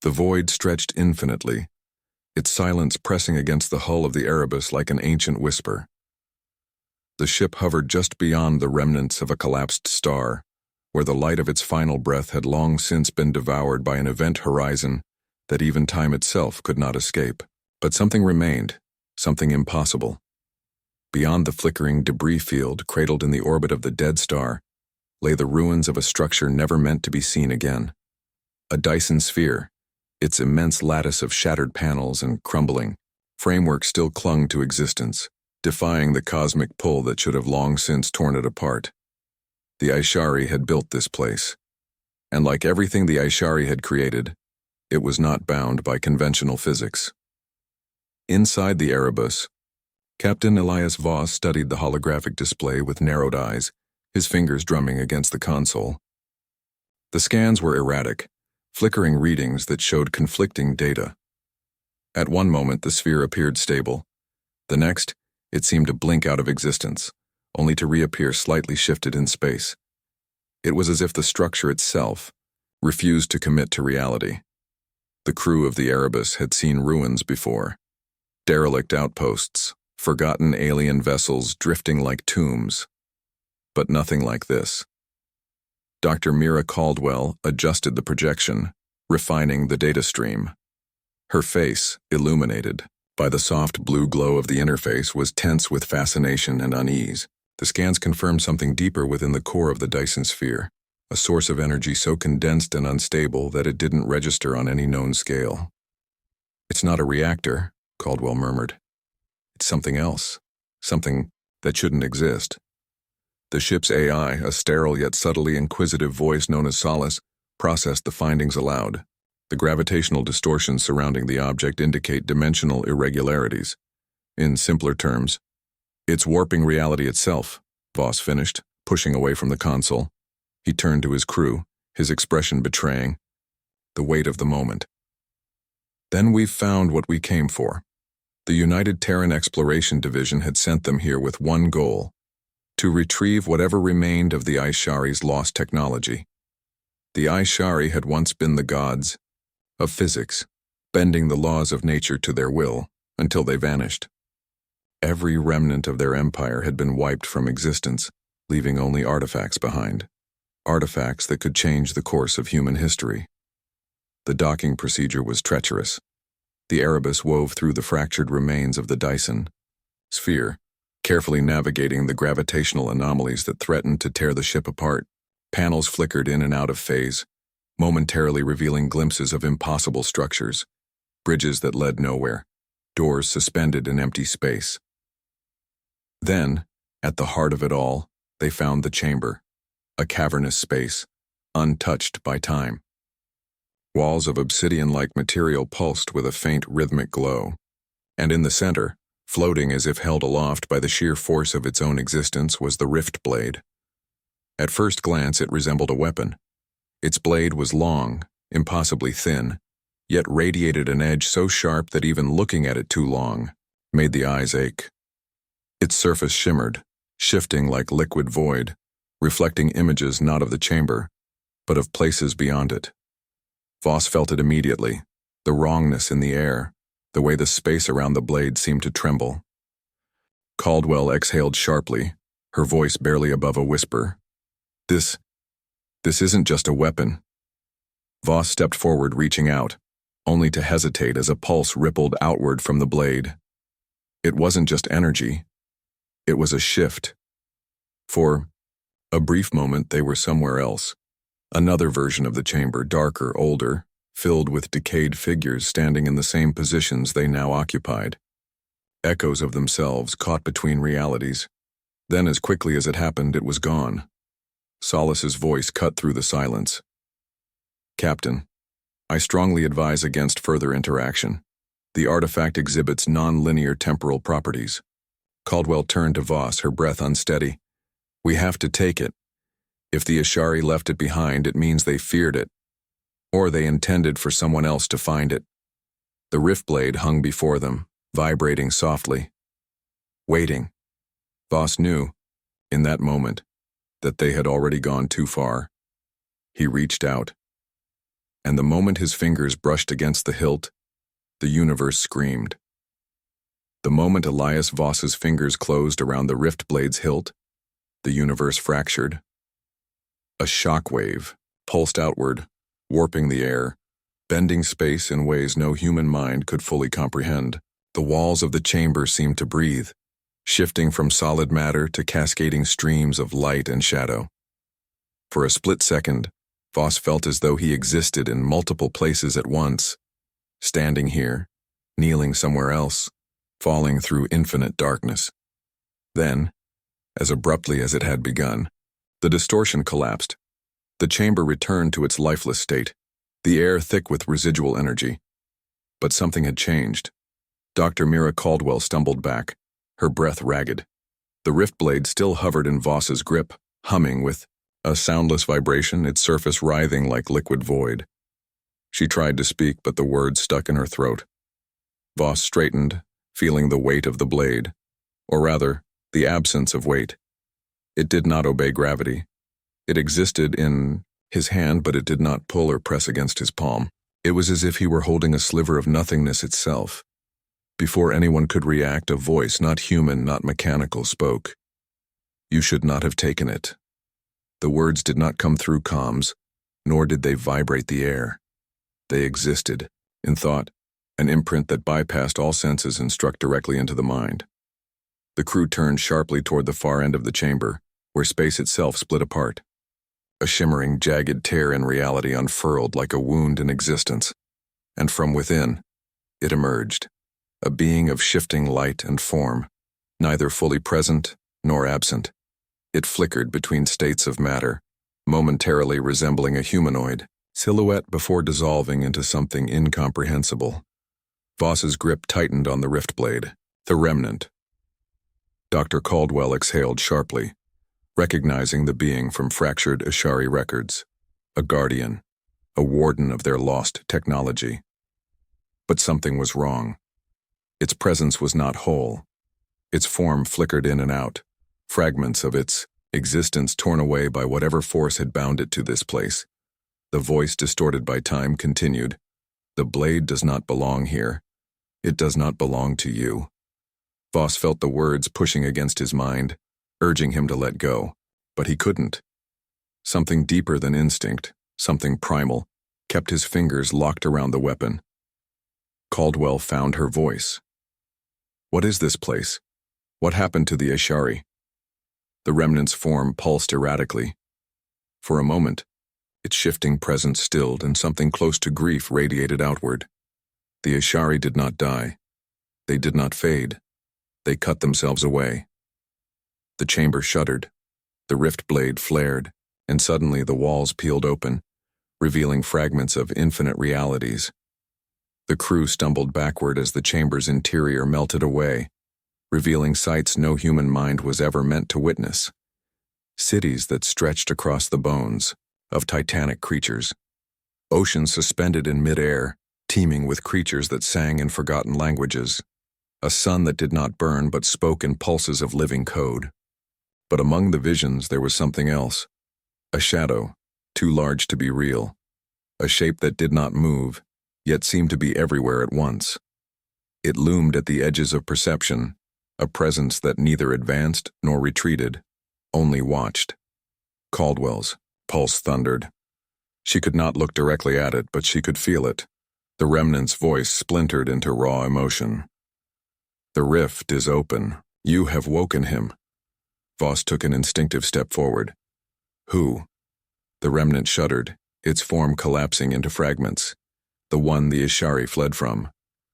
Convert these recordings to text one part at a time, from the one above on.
The void stretched infinitely, its silence pressing against the hull of the Erebus like an ancient whisper. The ship hovered just beyond the remnants of a collapsed star, where the light of its final breath had long since been devoured by an event horizon that even time itself could not escape. But something remained, something impossible. Beyond the flickering debris field cradled in the orbit of the dead star lay the ruins of a structure never meant to be seen again. A Dyson sphere, its immense lattice of shattered panels and crumbling framework still clung to existence, defying the cosmic pull that should have long since torn it apart. The Ishari had built this place, and like everything the Ishari had created, it was not bound by conventional physics. Inside the Erebus, Captain Elias Voss studied the holographic display with narrowed eyes, his fingers drumming against the console. The scans were erratic, flickering readings that showed conflicting data. At one moment, the sphere appeared stable. The next, it seemed to blink out of existence, only to reappear slightly shifted in space. It was as if the structure itself refused to commit to reality. The crew of the Erebus had seen ruins before. Derelict outposts, forgotten alien vessels drifting like tombs. But nothing like this. Dr. Mira Caldwell adjusted the projection, refining the data stream. Her face, illuminated by the soft blue glow of the interface, was tense with fascination and unease. The scans confirmed something deeper within the core of the Dyson sphere, a source of energy so condensed and unstable that it didn't register on any known scale. "It's not a reactor," Caldwell murmured. "It's something else, something that shouldn't exist." The ship's AI, a sterile yet subtly inquisitive voice known as Solace, processed the findings aloud. The gravitational distortions surrounding the object indicate dimensional irregularities. In simpler terms, it's warping reality itself, Voss finished, pushing away from the console. He turned to his crew, his expression betraying the weight of the moment. "Then we've found what we came for." The United Terran Exploration Division had sent them here with one goal: to retrieve whatever remained of the Ishari's lost technology. The Ishari had once been the gods of physics, bending the laws of nature to their will until they vanished. Every remnant of their empire had been wiped from existence, leaving only artifacts behind. Artifacts that could change the course of human history. The docking procedure was treacherous. The Erebus wove through the fractured remains of the Dyson sphere, carefully navigating the gravitational anomalies that threatened to tear the ship apart. Panels flickered in and out of phase, momentarily revealing glimpses of impossible structures, bridges that led nowhere, doors suspended in empty space. Then, at the heart of it all, they found the chamber, a cavernous space, untouched by time. Walls of obsidian-like material pulsed with a faint rhythmic glow, and in the center, floating as if held aloft by the sheer force of its own existence, was the rift blade. At first glance, it resembled a weapon. Its blade was long, impossibly thin, yet radiated an edge so sharp that even looking at it too long made the eyes ache. Its surface shimmered, shifting like liquid void, reflecting images not of the chamber, but of places beyond it. Voss felt it immediately, the wrongness in the air, the way the space around the blade seemed to tremble. Caldwell exhaled sharply, her voice barely above a whisper. This isn't just a weapon." Voss stepped forward, reaching out, only to hesitate as a pulse rippled outward from the blade. It wasn't just energy. It was a shift. For a brief moment, they were somewhere else. Another version of the chamber, darker, older, filled with decayed figures standing in the same positions they now occupied. Echoes of themselves caught between realities. Then, as quickly as it happened, it was gone. Solace's voice cut through the silence. "Captain, I strongly advise against further interaction. The artifact exhibits non-linear temporal properties." Caldwell turned to Voss, her breath unsteady. "We have to take it. If the Ishari left it behind, it means they feared it, or they intended for someone else to find it." The rift blade hung before them, vibrating softly. Waiting. Voss knew, in that moment, that they had already gone too far. He reached out. and the moment his fingers brushed against the hilt, the universe screamed. The moment Elias Voss's fingers closed around the rift blade's hilt, the universe fractured. A shock wave pulsed outward, warping the air, bending space in ways no human mind could fully comprehend. The walls of the chamber seemed to breathe, shifting from solid matter to cascading streams of light and shadow. For a split second, Voss felt as though he existed in multiple places at once, standing here, kneeling somewhere else, falling through infinite darkness. Then, as abruptly as it had begun, the distortion collapsed. The chamber returned to its lifeless state, the air thick with residual energy. But something had changed. Dr. Mira Caldwell stumbled back, her breath ragged. The rift blade still hovered in Voss's grip, humming with a soundless vibration, its surface writhing like liquid void. She tried to speak, but the words stuck in her throat. Voss straightened, feeling the weight of the blade, or rather, the absence of weight. It did not obey gravity. It existed in his hand, but it did not pull or press against his palm. It was as if he were holding a sliver of nothingness itself. Before anyone could react, a voice, not human, not mechanical, spoke. "You should not have taken it." The words did not come through comms, nor did they vibrate the air. They existed, in thought, an imprint that bypassed all senses and struck directly into the mind. The crew turned sharply toward the far end of the chamber, where space itself split apart. A shimmering, jagged tear in reality unfurled like a wound in existence. And from within, it emerged, a being of shifting light and form, neither fully present nor absent. It flickered between states of matter, momentarily resembling a humanoid silhouette before dissolving into something incomprehensible. Voss's grip tightened on the rift blade, the remnant. Dr. Caldwell exhaled sharply, recognizing the being from fractured Ashari records, a guardian, a warden of their lost technology. But something was wrong. Its presence was not whole. Its form flickered in and out, fragments of its existence torn away by whatever force had bound it to this place. The voice, distorted by time, continued, "The blade does not belong here. It does not belong to you." Voss felt the words pushing against his mind, urging him to let go, but he couldn't. Something deeper than instinct, something primal, kept his fingers locked around the weapon. Caldwell found her voice. "What is this place? What happened to the Ashari?" The remnant's form pulsed erratically. For a moment, its shifting presence stilled and something close to grief radiated outward. The Ashari did not die. They did not fade. They cut themselves away. The chamber shuddered. The rift blade flared, and suddenly the walls peeled open, revealing fragments of infinite realities. The crew stumbled backward as the chamber's interior melted away, revealing sights no human mind was ever meant to witness. Cities that stretched across the bones of titanic creatures. Oceans suspended in midair, teeming with creatures that sang in forgotten languages. A sun that did not burn but spoke in pulses of living code. But among the visions there was something else. A shadow, too large to be real. A shape that did not move, yet seemed to be everywhere at once. It loomed at the edges of perception, a presence that neither advanced nor retreated, only watched. Caldwell's pulse thundered. She could not look directly at it, but she could feel it. The remnant's voice splintered into raw emotion. "The rift is open. You have woken him." Voss took an instinctive step forward. "Who?" The remnant shuddered, its form collapsing into fragments. The one the Ashari fled from.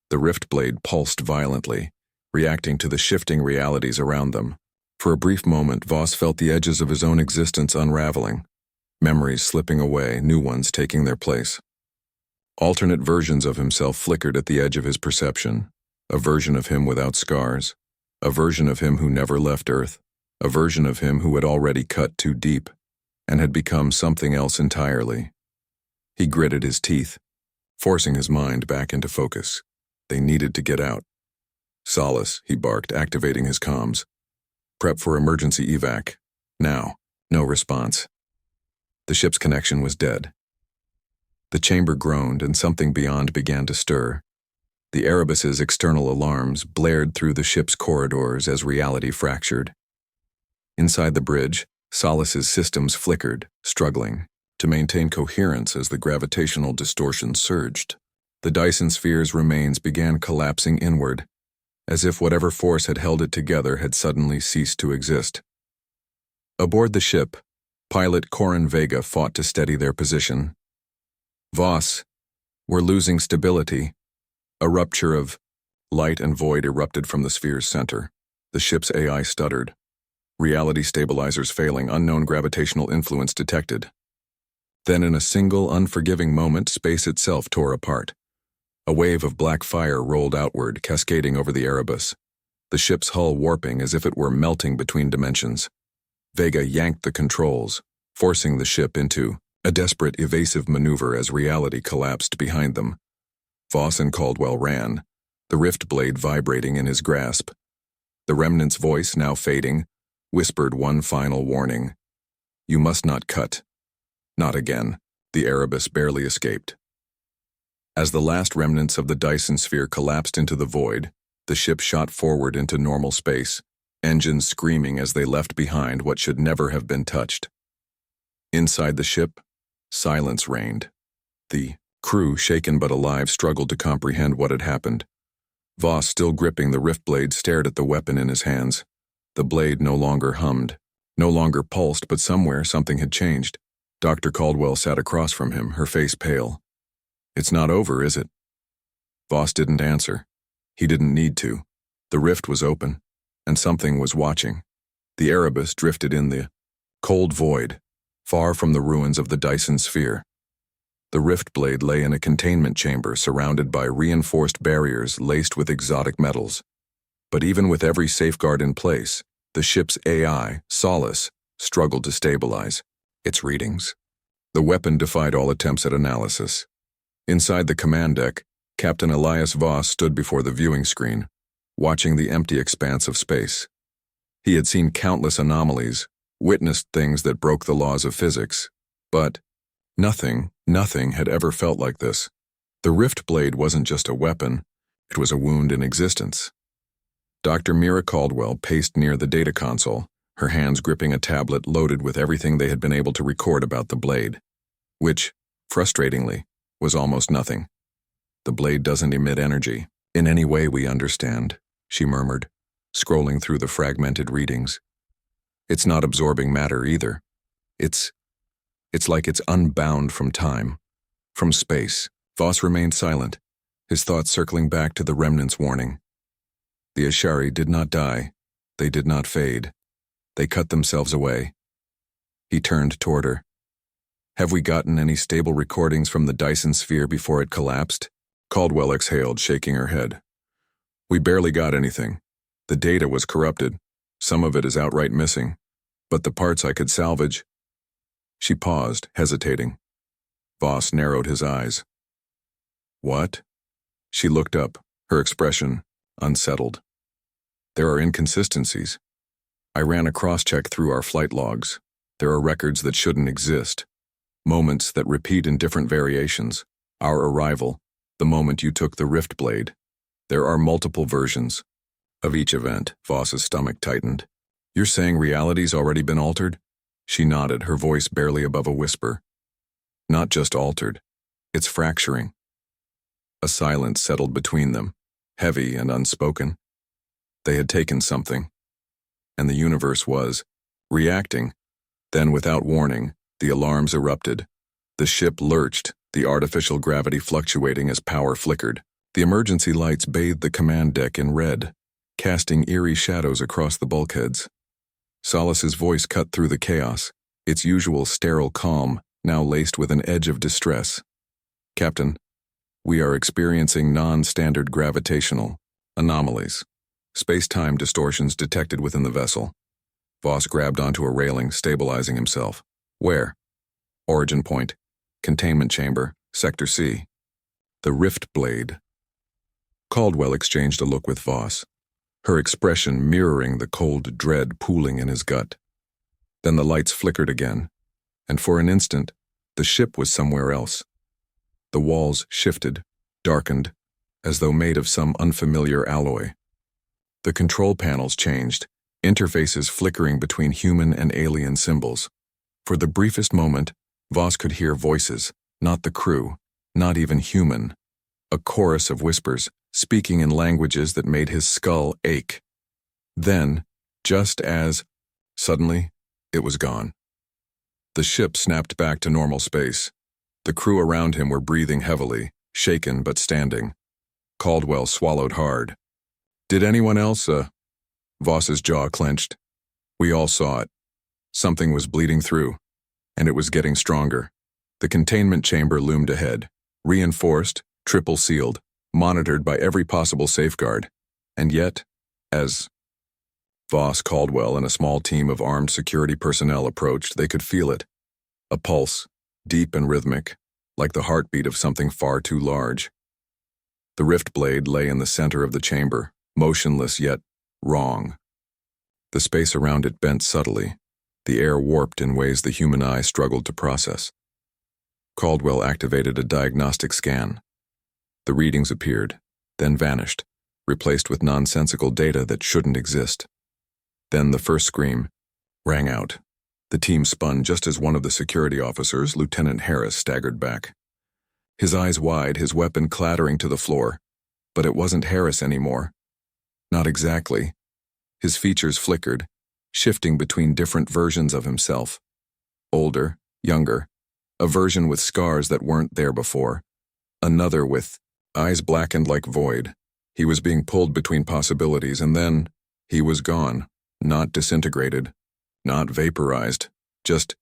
The rift blade pulsed violently, reacting to the shifting realities around them. For a brief moment, Voss felt the edges of his own existence unraveling, memories slipping away, new ones taking their place. Alternate versions of himself flickered at the edge of his perception, a version of him without scars, a version of him who never left Earth, a version of him who had already cut too deep and had become something else entirely. He gritted his teeth, forcing his mind back into focus. They needed to get out. "Solace," he barked, activating his comms. "Prep for emergency evac. Now." No response. The ship's connection was dead. The chamber groaned, and something beyond began to stir. The Erebus's external alarms blared through the ship's corridors as reality fractured. Inside the bridge, Solace's systems flickered, struggling to maintain coherence as the gravitational distortion surged. The Dyson sphere's remains began collapsing inward, as if whatever force had held it together had suddenly ceased to exist. Aboard the ship, pilot Corin Vega fought to steady their position. "Voss, we're losing stability." A rupture of light and void erupted from the sphere's center. The ship's AI stuttered. Reality stabilizers failing, unknown gravitational influence detected. Then in a single, unforgiving moment, space itself tore apart. A wave of black fire rolled outward, cascading over the Erebus, the ship's hull warping as if it were melting between dimensions. Vega yanked the controls, forcing the ship into a desperate, evasive maneuver as reality collapsed behind them. Voss and Caldwell ran, the rift blade vibrating in his grasp. The remnant's voice, now fading, whispered one final warning. "You must not cut." Not again. The Erebus barely escaped. As the last remnants of the Dyson sphere collapsed into the void, the ship shot forward into normal space, engines screaming as they left behind what should never have been touched. Inside the ship, silence reigned. The crew, shaken but alive, struggled to comprehend what had happened. Voss, still gripping the rift blade, stared at the weapon in his hands. The blade no longer hummed, no longer pulsed, but somewhere something had changed. Dr. Caldwell sat across from him, her face pale. "It's not over, is it?" Voss didn't answer. He didn't need to. The rift was open, and something was watching. The Erebus drifted in the cold void, far from the ruins of the Dyson sphere. The rift blade lay in a containment chamber surrounded by reinforced barriers laced with exotic metals. But even with every safeguard in place, the ship's AI, Solace, struggled to stabilize its readings. The weapon defied all attempts at analysis. Inside the command deck, Captain Elias Voss stood before the viewing screen, watching the empty expanse of space. He had seen countless anomalies, witnessed things that broke the laws of physics, but nothing had ever felt like this. The rift blade wasn't just a weapon, it was a wound in existence. Dr. Mira Caldwell paced near the data console, her hands gripping a tablet loaded with everything they had been able to record about the blade, which, frustratingly, was almost nothing. "The blade doesn't emit energy, in any way we understand," she murmured, scrolling through the fragmented readings. "It's not absorbing matter either. It's like it's unbound from time, from space." Voss remained silent, his thoughts circling back to the remnant's warning. The Ashari did not die. They did not fade. They cut themselves away. He turned toward her. "Have we gotten any stable recordings from the Dyson sphere before it collapsed?" Caldwell exhaled, shaking her head. "We barely got anything. The data was corrupted. Some of it is outright missing. But the parts I could salvage..." She paused, hesitating. Voss narrowed his eyes. "What?" She looked up, her expression unsettled. "There are inconsistencies. I ran a cross-check through our flight logs. There are records that shouldn't exist. Moments that repeat in different variations. Our arrival, the moment you took the rift blade. There are multiple versions of each event." Voss's stomach tightened. "You're saying reality's already been altered?" She nodded, her voice barely above a whisper. "Not just altered. It's fracturing." A silence settled between them, heavy and unspoken. They had taken something, and the universe was reacting. Then, without warning, the alarms erupted. The ship lurched, the artificial gravity fluctuating as power flickered. The emergency lights bathed the command deck in red, casting eerie shadows across the bulkheads. Solace's voice cut through the chaos, its usual sterile calm now laced with an edge of distress. "Captain, we are experiencing non-standard gravitational anomalies. Space-time distortions detected within the vessel." Voss grabbed onto a railing, stabilizing himself. "Where?" "Origin point. Containment chamber. Sector C." "The rift blade." Caldwell exchanged a look with Voss, her expression mirroring the cold dread pooling in his gut. Then the lights flickered again, and for an instant, the ship was somewhere else. The walls shifted, darkened, as though made of some unfamiliar alloy. The control panels changed, interfaces flickering between human and alien symbols. For the briefest moment, Voss could hear voices, not the crew, not even human. A chorus of whispers, speaking in languages that made his skull ache. Then, just as, suddenly, it was gone. The ship snapped back to normal space. The crew around him were breathing heavily, shaken but standing. Caldwell swallowed hard. Did anyone else, Voss's jaw clenched. We all saw it. Something was bleeding through, and it was getting stronger. The containment chamber loomed ahead, reinforced, triple sealed, monitored by every possible safeguard. And yet, as Voss, Caldwell, and a small team of armed security personnel approached, they could feel it. A pulse, deep and rhythmic, like the heartbeat of something far too large. The rift blade lay in the center of the chamber, motionless yet wrong. The space around it bent subtly, the air warped in ways the human eye struggled to process. Caldwell activated a diagnostic scan. The readings appeared, then vanished, replaced with nonsensical data that shouldn't exist. Then the first scream rang out. The team spun just as one of the security officers, Lieutenant Harris, staggered back. His eyes wide, his weapon clattering to the floor. But it wasn't Harris anymore. Not exactly. His features flickered, shifting between different versions of himself. Older, younger, a version with scars that weren't there before. Another with eyes blackened like void. He was being pulled between possibilities, and then he was gone, not disintegrated, not vaporized, just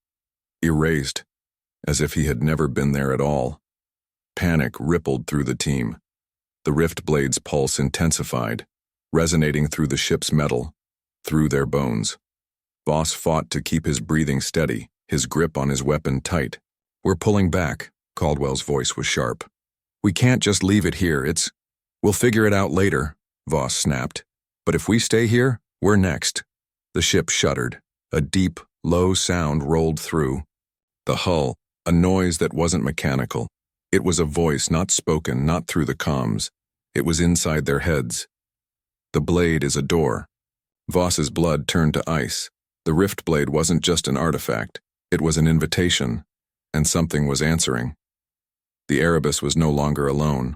erased, as if he had never been there at all. Panic rippled through the team. The rift blade's pulse intensified, resonating through the ship's metal, through their bones. Voss fought to keep his breathing steady, his grip on his weapon tight. We're pulling back, Caldwell's voice was sharp. We can't just leave it here, we'll figure it out later, Voss snapped. But if we stay here, we're next. The ship shuddered. A deep, low sound rolled through. The hull, a noise that wasn't mechanical. It was a voice not spoken, not through the comms. It was inside their heads. The blade is a door. Voss's blood turned to ice. The rift blade wasn't just an artifact. It was an invitation, and something was answering. The Erebus was no longer alone.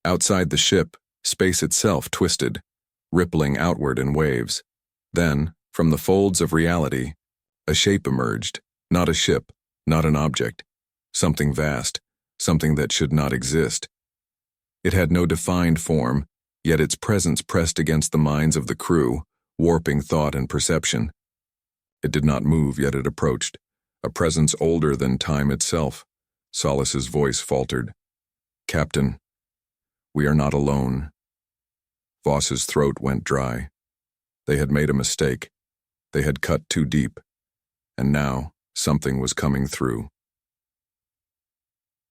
Outside the ship, space itself twisted, rippling outward in waves. Then, from the folds of reality, a shape emerged, not a ship, not an object, something vast, something that should not exist. It had no defined form, yet its presence pressed against the minds of the crew, warping thought and perception. It did not move, yet it approached, a presence older than time itself. Solis's voice faltered. Captain, we are not alone. Voss's throat went dry. They had made a mistake. They had cut too deep. And now, something was coming through.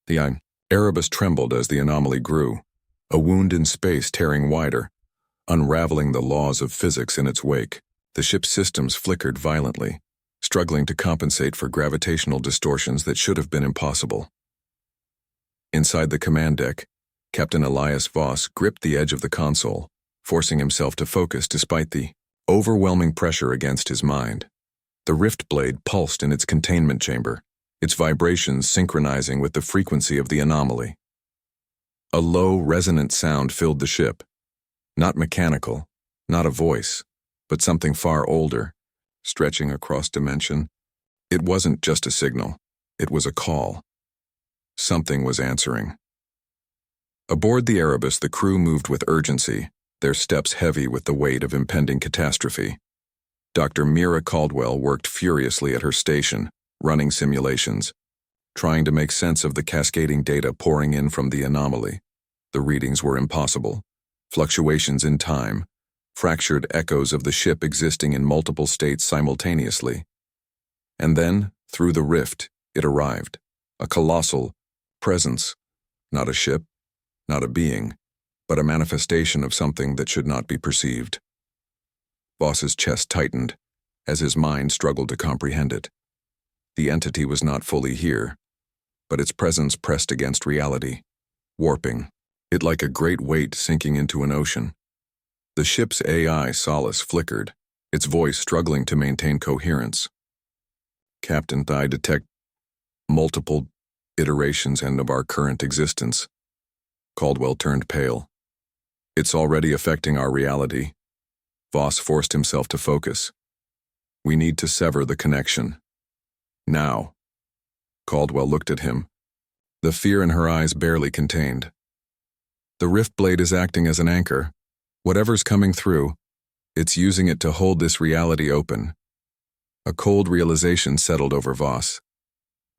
The Erebus trembled as the anomaly grew, a wound in space tearing wider, unraveling the laws of physics in its wake. The ship's systems flickered violently, struggling to compensate for gravitational distortions that should have been impossible. Inside the command deck, Captain Elias Voss gripped the edge of the console, forcing himself to focus despite the overwhelming pressure against his mind. The rift blade pulsed in its containment chamber, its vibrations synchronizing with the frequency of the anomaly. A low, resonant sound filled the ship. Not mechanical, not a voice, but something far older, stretching across dimension. It wasn't just a signal, it was a call. Something was answering. Aboard the Erebus, the crew moved with urgency, their steps heavy with the weight of impending catastrophe. Dr. Mira Caldwell worked furiously at her station, running simulations, trying to make sense of the cascading data pouring in from the anomaly. The readings were impossible. Fluctuations in time, fractured echoes of the ship existing in multiple states simultaneously. And then, through the rift, it arrived. A colossal presence, not a ship, not a being, but a manifestation of something that should not be perceived. Voss's chest tightened, as his mind struggled to comprehend it. The entity was not fully here, but its presence pressed against reality, warping it like a great weight sinking into an ocean. The ship's AI solace flickered, its voice struggling to maintain coherence. Captain, I detect multiple iterations of our current existence. Caldwell turned pale. It's already affecting our reality. Voss forced himself to focus. We need to sever the connection. Now. Caldwell looked at him, the fear in her eyes barely contained. The rift blade is acting as an anchor. Whatever's coming through, it's using it to hold this reality open. A cold realization settled over Voss.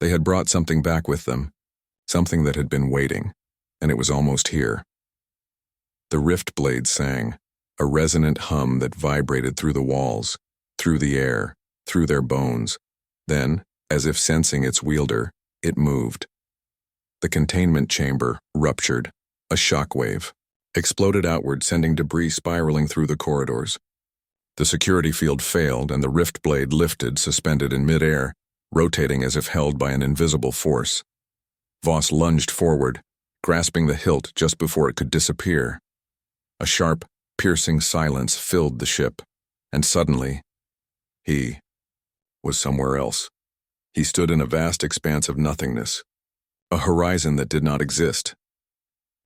They had brought something back with them, something that had been waiting, and it was almost here. The rift blade sang, a resonant hum that vibrated through the walls, through the air, through their bones. Then, as if sensing its wielder, it moved. The containment chamber ruptured, a shockwave, exploded outward, sending debris spiraling through the corridors. The security field failed and the rift blade lifted, suspended in midair, rotating as if held by an invisible force. Voss lunged forward, grasping the hilt just before it could disappear. A sharp, piercing silence filled the ship, and suddenly, he was somewhere else. He stood in a vast expanse of nothingness, a horizon that did not exist,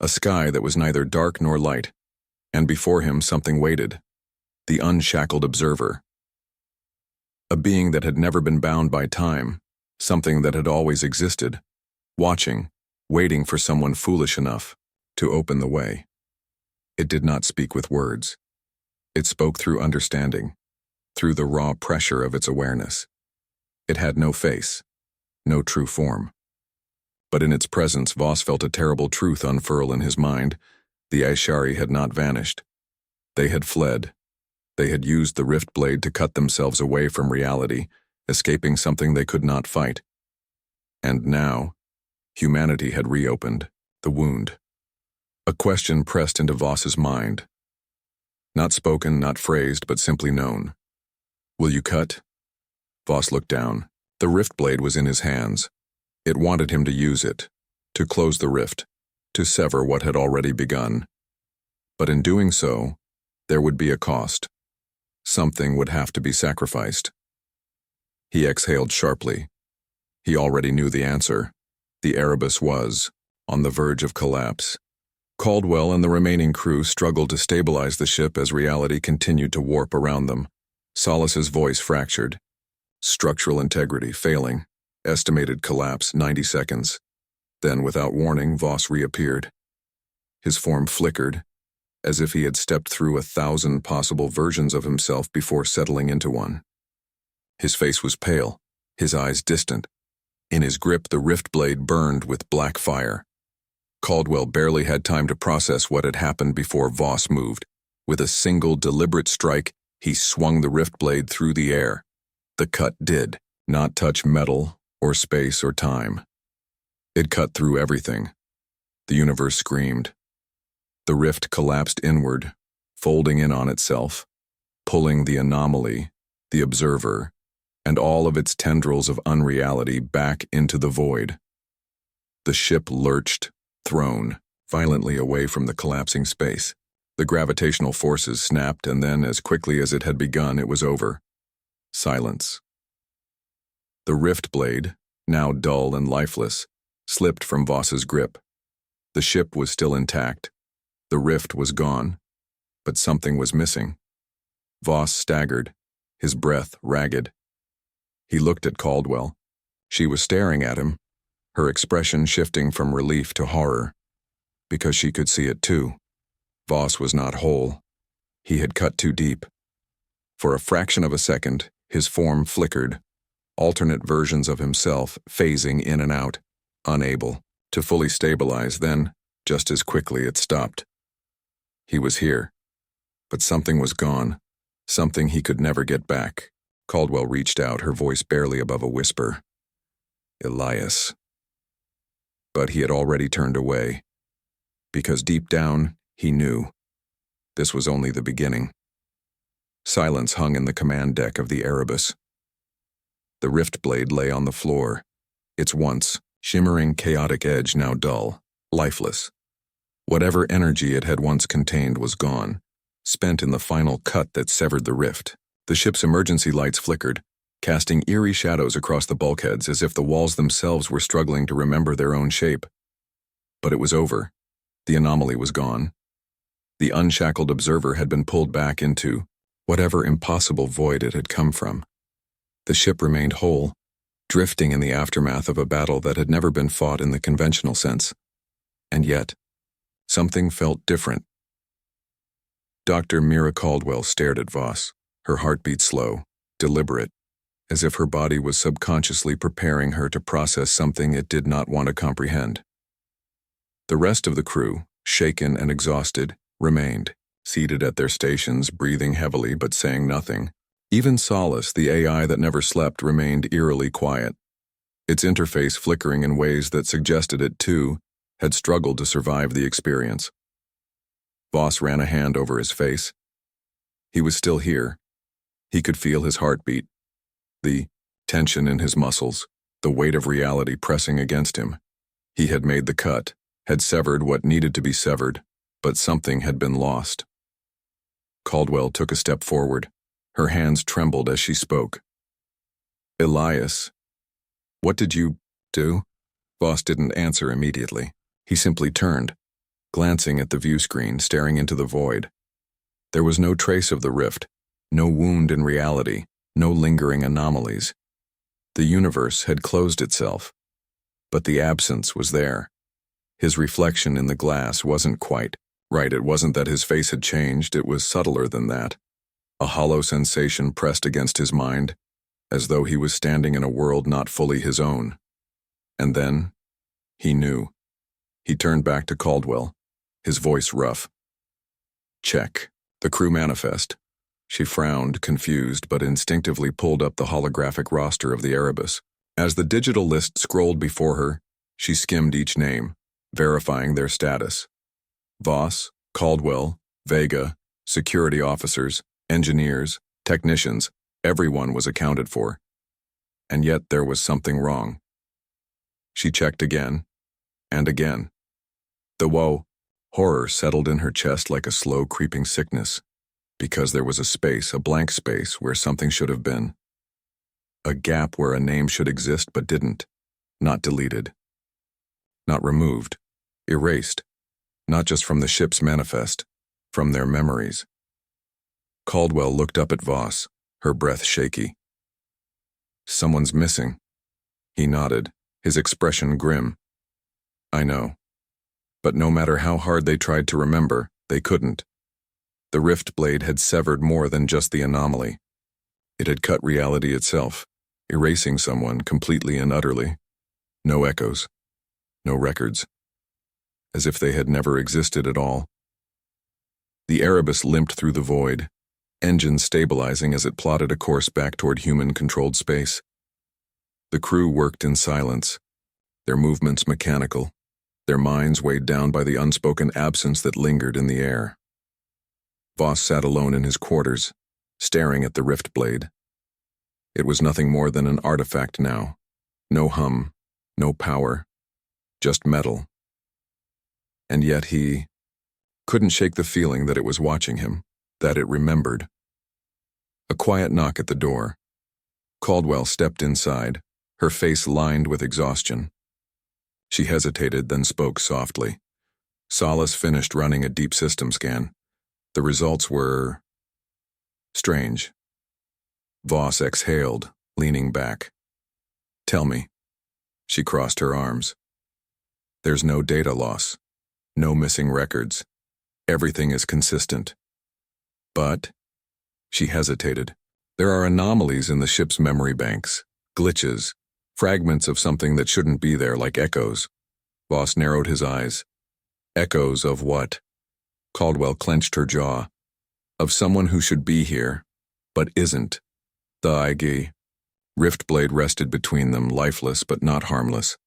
a sky that was neither dark nor light, and before him something waited, the unshackled observer. A being that had never been bound by time, something that had always existed, watching, waiting for someone foolish enough to open the way. It did not speak with words. It spoke through understanding, through the raw pressure of its awareness. It had no face, no true form. But in its presence, Voss felt a terrible truth unfurl in his mind. The Ashari had not vanished. They had fled. They had used the rift blade to cut themselves away from reality, escaping something they could not fight. And now, humanity had reopened the wound. A question pressed into Voss's mind. Not spoken, not phrased, but simply known. Will you cut? Voss looked down. The rift blade was in his hands. It wanted him to use it, to close the rift, to sever what had already begun. But in doing so, there would be a cost. Something would have to be sacrificed. He exhaled sharply. He already knew the answer. The Erebus was on the verge of collapse. Caldwell and the remaining crew struggled to stabilize the ship as reality continued to warp around them. Solis's voice fractured. Structural integrity failing. Estimated collapse 90 seconds. Then, without warning, Voss reappeared. His form flickered, as if he had stepped through 1,000 possible versions of himself before settling into one. His face was pale, his eyes distant. In his grip, the rift blade burned with black fire. Caldwell barely had time to process what had happened before Voss moved. With a single deliberate strike, he swung the rift blade through the air. The cut did not touch metal or space or time. It cut through everything. The universe screamed. The rift collapsed inward, folding in on itself, pulling the anomaly, the observer, and all of its tendrils of unreality back into the void. The ship lurched, thrown violently away from the collapsing space. The gravitational forces snapped, and then, as quickly as it had begun, it was over. Silence. The rift blade, now dull and lifeless, slipped from Voss's grip. The ship was still intact. The rift was gone, but something was missing. Voss staggered, his breath ragged. He looked at Caldwell. She was staring at him, her expression shifting from relief to horror, because she could see it too. Voss was not whole. He had cut too deep. For a fraction of a second, his form flickered, alternate versions of himself phasing in and out, unable to fully stabilize. Then, just as quickly, it stopped. He was here, but something was gone, something he could never get back. Caldwell reached out, her voice barely above a whisper. Elias. But he had already turned away, because deep down, he knew this was only the beginning. Silence hung in the command deck of the Erebus. The rift blade lay on the floor, its once shimmering chaotic edge now dull, lifeless. Whatever energy it had once contained was gone, spent in the final cut that severed the rift. The ship's emergency lights flickered, casting eerie shadows across the bulkheads as if the walls themselves were struggling to remember their own shape. But it was over. The anomaly was gone. The unshackled observer had been pulled back into whatever impossible void it had come from. The ship remained whole, drifting in the aftermath of a battle that had never been fought in the conventional sense. And yet, something felt different. Dr. Mira Caldwell stared at Voss, her heartbeat slow, deliberate, as if her body was subconsciously preparing her to process something it did not want to comprehend. The rest of the crew, shaken and exhausted, remained, seated at their stations, breathing heavily but saying nothing. Even Solace, the AI that never slept, remained eerily quiet, its interface flickering in ways that suggested it, too, had struggled to survive the experience. Voss ran a hand over his face. He was still here. He could feel his heartbeat, the tension in his muscles, the weight of reality pressing against him. He had made the cut, had severed what needed to be severed, but something had been lost. Caldwell took a step forward. Her hands trembled as she spoke. Elias, what did you do? Voss didn't answer immediately. He simply turned, glancing at the view screen, staring into the void. There was no trace of the rift, no wound in reality, no lingering anomalies. The universe had closed itself, but the absence was there. His reflection in the glass wasn't quite right. It wasn't that his face had changed, it was subtler than that. A hollow sensation pressed against his mind, as though he was standing in a world not fully his own. And then, he knew. He turned back to Caldwell, his voice rough. Check. The crew manifest. She frowned, confused, but instinctively pulled up the holographic roster of the Erebus. As the digital list scrolled before her, she skimmed each name, verifying their status. Voss, Caldwell, Vega, security officers, engineers, technicians, everyone was accounted for. And yet there was something wrong. She checked again, and again. The horror settled in her chest like a slow creeping sickness, because there was a space, a blank space, where something should have been. A gap where a name should exist but didn't. Not deleted. Not removed. Erased. Not just from the ship's manifest, from their memories. Caldwell looked up at Voss, her breath shaky. Someone's missing. He nodded, his expression grim. I know. But no matter how hard they tried to remember, they couldn't. The rift blade had severed more than just the anomaly. It had cut reality itself, erasing someone completely and utterly. No echoes. No records. As if they had never existed at all. The Erebus limped through the void, engine stabilizing as it plotted a course back toward human-controlled space. The crew worked in silence, their movements mechanical, their minds weighed down by the unspoken absence that lingered in the air. Voss sat alone in his quarters, staring at the rift blade. It was nothing more than an artifact now. No hum, no power, just metal. And yet he couldn't shake the feeling that it was watching him, that it remembered. A quiet knock at the door. Caldwell stepped inside, her face lined with exhaustion. She hesitated, then spoke softly. Solace finished running a deep system scan. The results were strange. Voss exhaled, leaning back. Tell me. She crossed her arms. There's no data loss. No missing records. Everything is consistent. But, she hesitated, there are anomalies in the ship's memory banks, glitches, fragments of something that shouldn't be there, like echoes. Voss narrowed his eyes. Echoes of what? Caldwell clenched her jaw. Of someone who should be here, but isn't. The IG. Riftblade rested between them, lifeless but not harmless.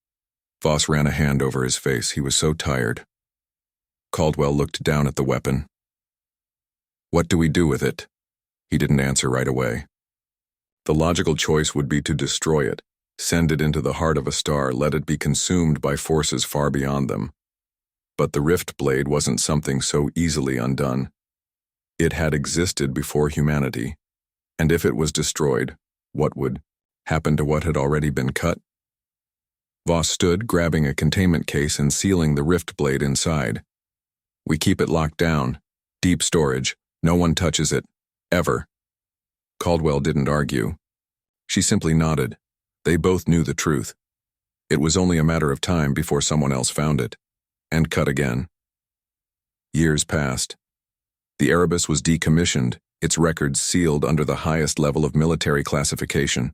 Voss ran a hand over his face. He was so tired. Caldwell looked down at the weapon. What do we do with it? He didn't answer right away. The logical choice would be to destroy it, send it into the heart of a star, let it be consumed by forces far beyond them. But the rift blade wasn't something so easily undone. It had existed before humanity, and if it was destroyed, what would happen to what had already been cut? Voss stood, grabbing a containment case and sealing the rift blade inside. We keep it locked down. Deep storage. No one touches it. Ever. Caldwell didn't argue. She simply nodded. They both knew the truth. It was only a matter of time before someone else found it. And cut again. Years passed. The Erebus was decommissioned, its records sealed under the highest level of military classification.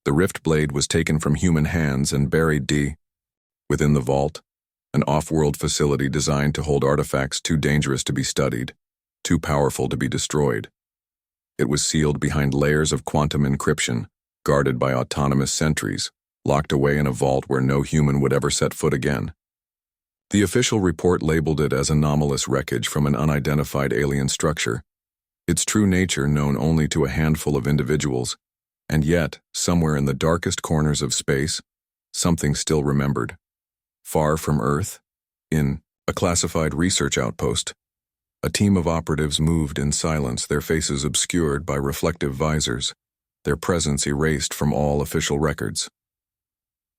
The rift blade was taken from human hands and buried within the vault, an off-world facility designed to hold artifacts too dangerous to be studied, too powerful to be destroyed. It was sealed behind layers of quantum encryption, guarded by autonomous sentries, locked away in a vault where no human would ever set foot again. The official report labeled it as anomalous wreckage from an unidentified alien structure, its true nature known only to a handful of individuals, and yet, somewhere in the darkest corners of space, something still remembered. Far from Earth, in a classified research outpost, a team of operatives moved in silence, their faces obscured by reflective visors, their presence erased from all official records.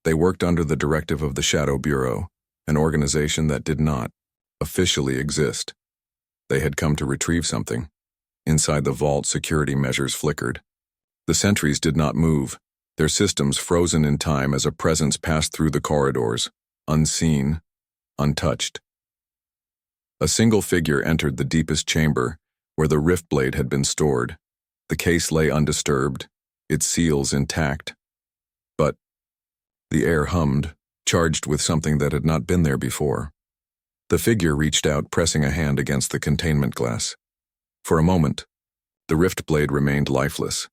They worked under the directive of the Shadow Bureau, an organization that did not officially exist. They had come to retrieve something. Inside the vault, security measures flickered. The sentries did not move, their systems frozen in time as a presence passed through the corridors, unseen, untouched. A single figure entered the deepest chamber, where the rift blade had been stored. The case lay undisturbed, its seals intact. But the air hummed, charged with something that had not been there before. The figure reached out, pressing a hand against the containment glass. For a moment, the rift blade remained lifeless.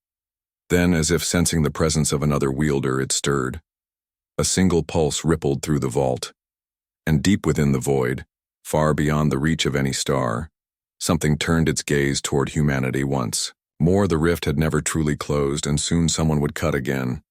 Then, as if sensing the presence of another wielder, it stirred. A single pulse rippled through the vault. And deep within the void, far beyond the reach of any star, something turned its gaze toward humanity once more. The rift had never truly closed, and soon someone would cut again.